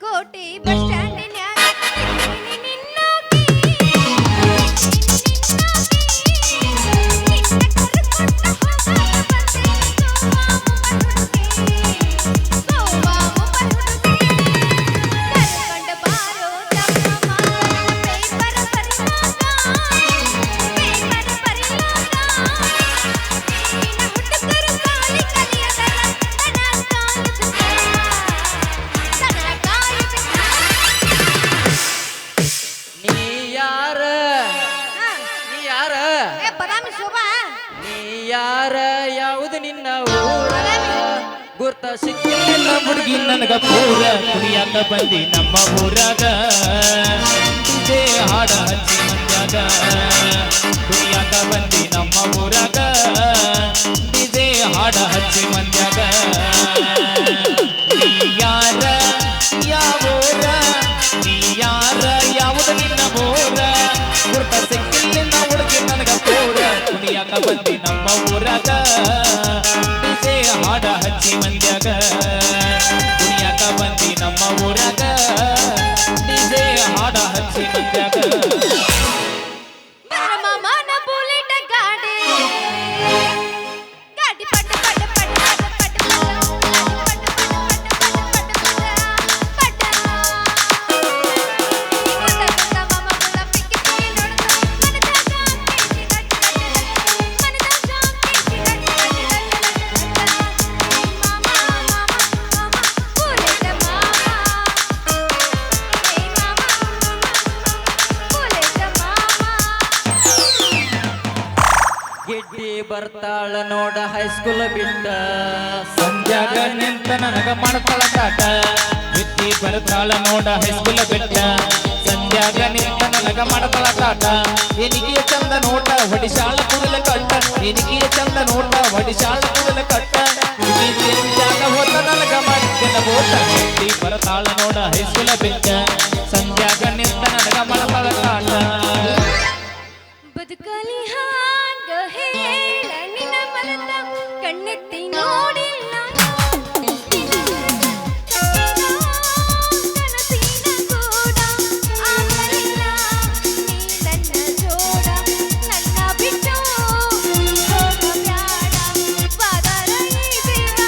ಕೋಟಿ bus stand ಯಾವುದು ನಿನ್ನ ಊರ ಗುರ್ತ ಸಿಕ್ಕಿಲ್ಲ ಹುಡುಗಿ ನನಗ ಪೂರ ಕುಡಿಯಾಕ ಬಂದಿ ನಮ್ಮ ಊರಾಗ ಇದೇ ಹಾಡ ಹಚ್ಚಿ ಮಂದ್ಯಾಗ ಕುಡಿಯಾಕ ಬಂದಿ ನಮ್ಮ ಊರಾಗ ಇದೇ ಹಾಡ ಹಚ್ಚಿ ಮಂದ್ಯಾಗ ನೀ ಯಾರ ಯಾವೂರ ನೀ ಯಾರ ಯಾವುದು ನಿನ್ನ ಊರ ಗುರ್ತ ಸಿಕ್ಕಿಲ್ಲ ಹುಡುಗಿ ನನಗ ಪೂರ ಕುಡಿಯಾಕ ಬಂದಿ ನಮ್ಮ ಊರಾಗ ಇದೇ ಹಾಡ ಹಚ್ಚಿ ಮಂದ್ಯಾಗ ಕುಡಿಯಾಕ ಬಂದಿ ನಮ್ಮ ಊರಾಗ ಇದೇ ಹಾಡ ಹಚ್ಚಿ ಮಂದ್ಯಾಗ ಗೆಡ್ಡಿ ಬರ್ತಾಳ ನೋಡ ಹೈಸ್ಕೂಲ್ ಬಿಟ್ಟ ಸಂಧ್ಯಾಗ ನಿಂತ ನನಗ ಮಾಡ್ತಾಳ ಕಾಟ ಗೆಡ್ಡಿ ಬರ್ತಾಳ ನೋಡ ಹೈಸ್ಕೂಲ್ ಬಿಟ್ಟ ಸಂಧ್ಯಾಗ ನಿಂತ ನನಗ ಮಾಡ್ತಾಳ ಕಾಟ ಎನಿಗೆಯ ಚಂದ ನೋಟ ಹೊಡಿಶಾಳ ಕೂದಲ ಕಟ್ಟ ಎನಿಗೆಯ ಚಂದ ನೋಟ ಹೊಡಿಶಾಳ ಕೂದಲ ಕಟ್ಟ ಜಾಗ ಹೋತ ನನಗ ಮಧ್ಯದ ಬೋಟ ಗೆಡ್ಡಿ ಬರ್ತಾಳ ನೋಡ ಹೈಸ್ಕೂಲ್ ಬಿಟ್ಟ ಸಂಧ್ಯಾಗ ನಿಂತ ನನಗ ಮಾಡ್ತಾಳ ಕಾಟ ಬದುಕಲಿ ಹೇಳ ನಿನ್ನ ಮಲತ ಕಣ್ಣೆತ್ತಿ ನೋಡಿಲ್ಲ ಕನಸಿನ ಕೂಡ ಆಗಲಿಲ್ಲ ನೀ ನನ್ನ ಜೋಡ ನನ್ನ ಬಿಟ್ಟು ಹೋಗ ಬ್ಯಾಡ ಪದರ ಈ ದೇವ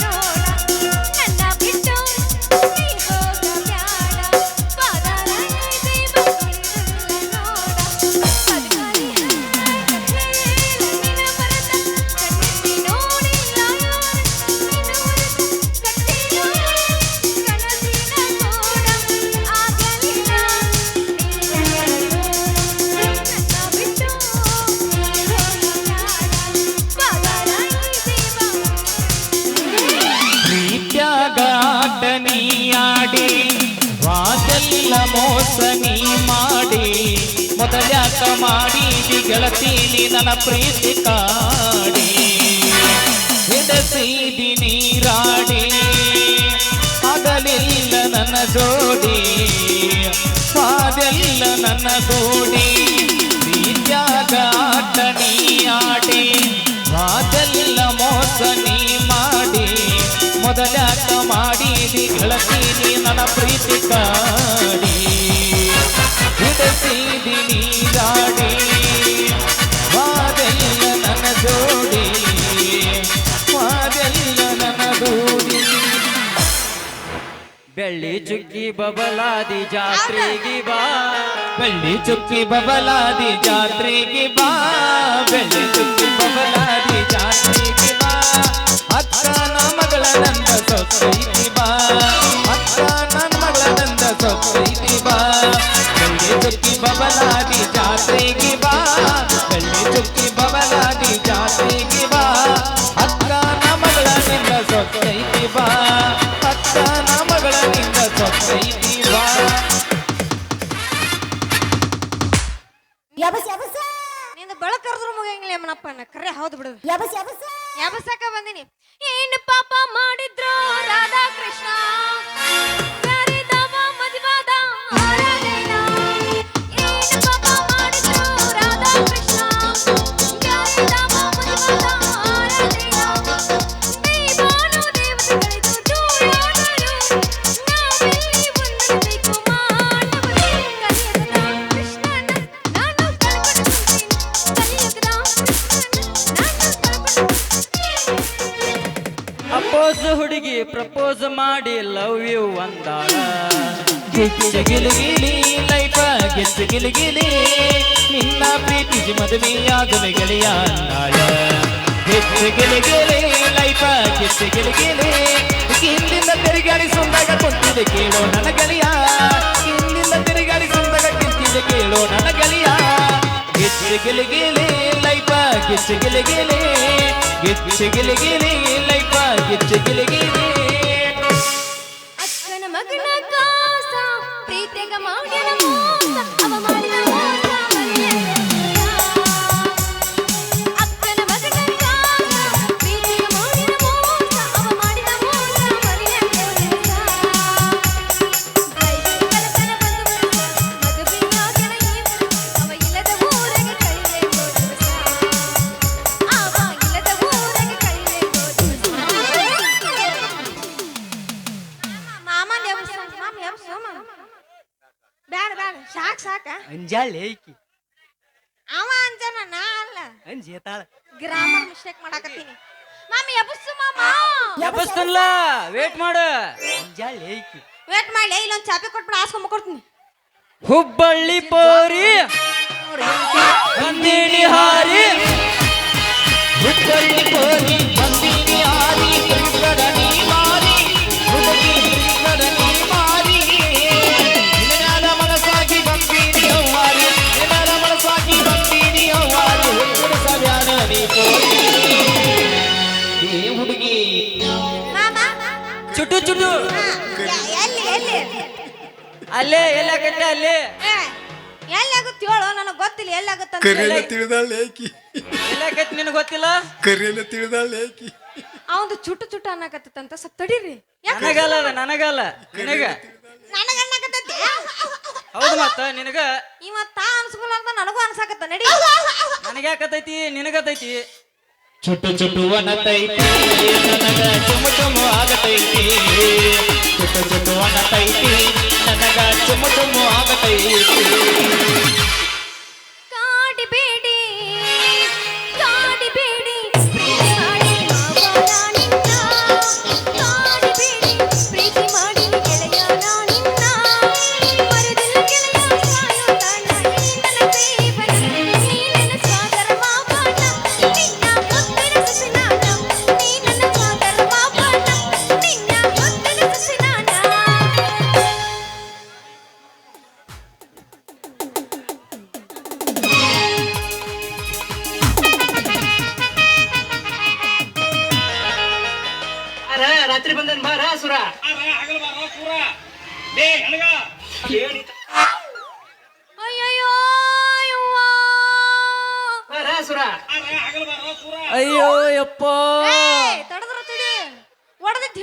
ನೋಡ ನನ್ನ ಬಿಟ್ಟು ನೀ ಹೋಗ ಬ್ಯಾಡ ಪದರ ಈ ದೇವ ನೋಡ ಬದುಕಲಿ ಆಡಿ ವಾದೆಲ್ಲ ಮೋಸ ನೀ ಮಾಡಿ ಮೊದಲ್ಯಾಕ ಮಾಡಿದಿ ಗೆಳತೀನಿ ನನ್ನ ಪ್ರೀತಿ ಕಾಡಿ ಹಿಡಸಿದಿ ನೀರಾಡಿ ಆಗಲಿಲ್ಲ ನನ್ನ ಜೋಡಿ ವಾದೆಲ್ಲ ನನ್ನ ಗೋಡಿ ಪ್ರೀತ್ಯಾಗ ಆಟ ನೀ ಆಡಿ ವಾದೆಲ್ಲ ಮೋಸ ನೀ ಮಾಡಿ ಮೊದಲ್ಯಾಕ ಮಾಡಿದಿ ಗೆಳತೀನಿ ನನ್ನ ಪ್ರೀತಿ ಕಾಡಿ ಹಿಡಸಿದಿ ನೀರಾಡಿ ವಾದೆಲ್ಲ ನನ್ನ ಜೋಡಿ ವಾದೆಲ್ಲ ನನ್ನ ದೂಡಿ ಬೆಳ್ಳಿ ಚುಕ್ಕಿ ಬಬಲಾದಿ ಜಾತ್ರೆಗೆ ಬಾ ಬೆಳ್ಳಿ ಚುಕ್ಕಿ ಬಬಲಾದಿ ಜಾತ್ರೆಗೆ ಬಾ ಬೆಳ್ಳಿ ಚುಕ್ಕಿ ಬಬಲಾದಿ ಜಾತ್ರೆಗೆ ಬಾ ಅಕ್ಕ ನನ್ನ ಮಗಳ ನಂದ ಸೊಸೈತಿ ಬಾ ಅಕ್ಕ ನನ್ನ ಮಗಳ ನಂದ ಸೊಸೈತಿ ಬಾ ಬೆಳ್ಳಿ ಚುಕ್ಕಿ ಬಬಲಾದಿ ಜಾತ್ರೆಗೆ ಬಾ ಬೆಳ್ಳಿ ಚುಕ್ಕಿ ಬಬಲಾದಿ ಜಾತ್ರೆಗೆ ಬಾ ಅಕ್ಕ ನನ್ನ ಮಗಳ ನಿಂದ ಸೊಸೈತಿ ಬಾ ಅಕ್ಕ ನನ್ನ ಮಗಳ ನಿಂದ ಸೊಸೈತಿ ಬಾ ನಿಂದ ಬೆಳಕರ್ದ್ರು ಮುಗಿಯಂಗಿಲ್ಲ ಯಮನಪ್ಪ ಕರೆ ಹೌದು ಬಿಡು ಯಬಸ್ ಯಾಬಸಕ ಬಂದಿನಿ ಏನು ಪಾಪ ಮಾಡಿದ್ರು ರಾಧಾ ಕೃಷ್ಣ ಯಾರಿದವ ಮದಿವಾದ ಆರಾಧನ ಏನು ಪಾಪ ಮಾಡಿದ್ರು ರಾಧಾ ಕೃಷ್ಣ ಯಾರಿದವ ಮದಿವಾದ ಆರಾಧನ ದೇವಾನು ದೇವತೆಗಳಿದು ಜೋರಾದರು ನಾವು ವಯಸ್ಸು ಹುಡುಗಿ ಪ್ರಪೋಸ್ ಮಾಡಿ ಲವ್ ಯು ಅಂದಾಳ ಗಿಚ್ಚ ಗಿಲಿಗಿಲಿ ಲೈಫ ಗಿಚ್ಚ ಗಿಲಿಗಿಲಿ ನಿನ್ನ ಪ್ರೀತಿಸಿ ಮದುವೆಯಾಗುವೆ ಗೆಳೆಯ ಅಂದಾಳ ಗಿಚ್ಚ ಗಿಲಿಗಿಲಿ ಲೈಫ ಗಿಚ್ಚ ಗಿಲಿಗಿಲಿ ಹಿಂದಿಂದ ತಿರುಗಾಡಿಸುವಾಗ ಕುಂತಿದೆ ಕೇಳೋ ನನ್ನ ಗೆಳೆಯ ಹಿಂದಿಂದ ತಿರುಗಾಡಿಸುವಾಗ ಕುಂತಿದೆ ಕೇಳೋ ನನ್ನ ಗೆಳೆಯ ಗಿಚ್ಚ ಗಿಲಿಗಿಲಿ ಲೈಫ ಗಿಚ್ಚ ಗಿಲಿಗಿಲಿ ಗಿಚ್ಚ ಗಿಲಿಗಿಲಿ ಲೈಫ ಗಿಚ್ಚ ಗಿಲಿಗಿಲಿ ಅಕ್ಕನ ಮಗನ ಕಾಸ ಪ್ರೀತಿಗ ಮಾಡ್ಯಾನ ಮೋಸ ಅವ ಮಾಡಿದ ಮೋಸ ಮರೆಯಲ್ಲ. ಅಕ್ಕನ ಮಗನ ಕಾಸ ಪ್ರೀತಿಗ ಮಾಡ್ಯಾನ ಮೋಸ ಅವ ಮಾಡಿದ ಮೋಸ ಮರೆಯಲ್ಲ. ಕಲಕನ ಬಂದು ಮದುವೆಯಾಗನ ಈ ಅವ ಇಲ್ಲದ ಊರಿಗೆ ಕೈಲೇ ಹೋದ ಅವ ಇಲ್ಲದ ಊರಿಗೆ ಕೈಲೇ ಹೋದ ಮಾಮನ್ ಬ್ಯಾಡ ಬ್ಯಾಡ ಸಾಕ್ ಸಾಕ ಅಂಜಾಳೆ ಐಕಿ ಅವ ಅಂಜನ ನಾ ಅಲ್ಲ ಅಂಜೇತಾಳ ಗ್ರಾಮರ್ ಮಿಸ್ಟೇಕ್ ಮಾಡಾಕತ್ತೀನಿ ಮಾಮಿ ಎಬ್ಬಸು ಮಾಮ ಎಬ್ಬಸ್ತಲ್ಲ ವೇಟ್ ಮಾಡು ಅಂಜಾಳೆ ಐಕಿ ವೇಟ್ ಮಾಡಿ ಇಲ್ಲೊಂದು ಚಾಪೆ ಕೊಟ್ಬಿಟ್ಟು ಹಾಸ್ಕೊಂಡ್ ಕೊಡ್ತೀನಿ ಹುಬ್ಬಳ್ಳಿ ಪೋರಿ ಬಂದಿನಿ ಹಾರಿ ಹುಬ್ಬಳ್ಳಿ ಪೋರಿ ಬಂದಿನಿ ಹಾರಿ ತಿರುಗಡ ನೀ ಮಾರಿ ಹುಡುಗಿ ತಿರುಗಡ ನೀ ಮಾರಿ ನಿನ್ನ ಮನಸ್ಸಾಗಿ ಬಂದಿನಿ ಅವ್ವಾರಿ ನಿನ್ನ ಮನಸ್ಸಾಗಿ ಬಂದಿನಿ ಅವ್ವಾರಿ ಹುಡುಗ ಸವ್ಯಾನ ನೀ ಪೋರಿ ಏ ಹುಡುಗಿ ಮಾಮ ಚುಟು ಚುಟು ಎಲ್ಲಿ ಎಲ್ಲಿ ಅಲ್ಲೇ ಎಲ್ಲಾಗತ್ತೆ ಅಲ್ಲೇ ಎಲ್ಲಿ ಆಗುತ್ತೆ ಹೇಳು ನನಗೆ ಗೊತ್ತಿಲ್ಲ ಎಲ್ಲಿ ಆಗುತ್ತೆ ಕರಿಯಲ್ಲ ತಿಳಿದಾಳ ಏಕಿ ಎಲ್ಲಾಗತ್ತೆ ನಿನಗೆ ಗೊತ್ತಿಲ್ಲ ಕರಿಯಲ್ಲ ತಿಳಿದಾಳ ಏಕಿ ಅವಂದು ಚುಟ್ಟು ಚುಟ್ಟು ಅನ್ನಕತ್ತಂತ ಸ್ವಲ್ಪ ತಡೀರಿ ನನಗಲ್ಲ ಅದ ನನಗಲ್ಲ ನಿನಗ ನನಗ ಅನ್ನಕತ್ತೈತಿ ಹೌದು ಮತ್ತ ನಿನಗ ಇವತ್ತ ಅನ್ಸ್ಕೊಲಾರ್ದ ನನಗೂ ಅನ್ಸಾಕತ್ತ ನಡಿ ನನಗ್ಯಾಕತೈತಿ ನಿನಗತೈತಿ ಚುಟ್ಟು ಚುಟ್ಟು ಅನ್ನತೈತಿ ನನಗ ಚುಮು ಚುಮು ಆಗತೈತಿ ಚುಟ್ಟು ಚುಟ್ಟು ಅನ್ನತೈತಿ ನನಗ ಚುಮು ಚುಮು ಆಗತೈತಿ ಕಾಡಿಬೇಡಿ ಕಾಡಿಬೇಡಿ ಪ್ರೀತಿ ಮಾಡಿ ಮಾವನ ನಿನ್ನ ಕಾಡಿಬೇಡಿ ಪ್ರೀತಿ ಮಾಡಿ ಗೆಳೆಯ ನಿನ್ನ ಮರದಿಲ್ಲ ಗೆಳೆಯ ಸಾಯುತ್ತಾನ ಈ ನನ್ನ ಪ್ರೇಮನ ನೀ ನನ್ನ ಸ್ವಾದರ ಮಾವನ ನಿನ್ನ ಮುತ್ತಿನ ಸಸಿನಾನ ನೀ ನನ್ನ ಸ್ವಾದರ ಮಾವನ ನಿನ್ನ ಮುತ್ತಿನ ಸಸಿನಾನ ರಾತ್ರಿ ಬಂದನ್ ಬಾರ ಸುರ ಅಯ್ಯಯ್ಯೋ ಯವ್ವಾ ಬಾರ ಸುರ ಅಯ್ಯೋ ಯಪ್ಪ ಏಯ್